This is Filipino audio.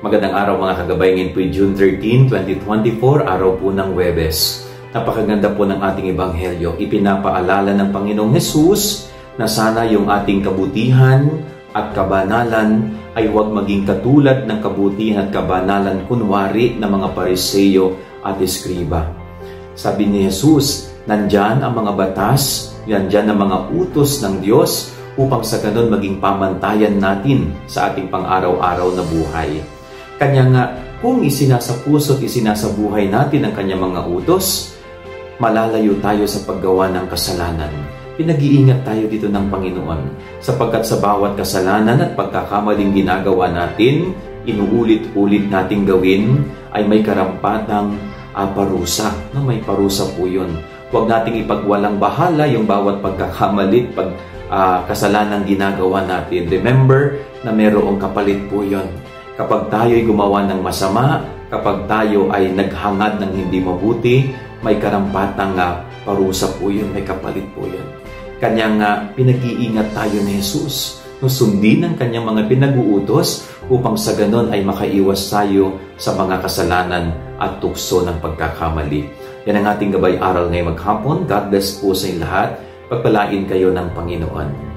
Magandang araw mga kagabay, ngayon po June 13, 2024, araw po ng Huwebes. Napakaganda po ng ating ebanghelyo. Ipinapaalala ng Panginoong Hesus na sana yung ating kabutihan at kabanalan ay huwag maging katulad ng kabutihan at kabanalan kunwari ng mga Pariseyo at Eskriba. Sabi ni Hesus, nandyan ang mga batas, nandyan ang mga utos ng Diyos upang sa ganun maging pamantayan natin sa ating pang-araw-araw na buhay. Kanya nga, kung isinasapuso at isinasabuhay natin ang kanyang mga utos, malalayo tayo sa paggawa ng kasalanan. Pinag-iingat tayo dito ng Panginoon, sapagkat sa bawat kasalanan at pagkakamaling ginagawa natin, inuulit-ulit nating gawin, ay may karampatang parusa. No, may parusa po yun. Huwag nating ipagwalang bahala yung bawat pagkakamali, kasalanang ginagawa natin. Remember na mayroong kapalit po yun. Kapag tayo ay gumawa ng masama, kapag tayo ay naghangad ng hindi mabuti, may karampatang parusa po yun, may kapalit po yun. Kanyang pinag-iingat tayo ni Jesus, sundin ang kanyang mga pinag-uutos upang sa ganon ay makaiwas tayo sa mga kasalanan at tukso ng pagkakamali. Yan ang ating gabay aral ngayong maghapon. God bless po sa inyo lahat. Pagpalain kayo ng Panginoon.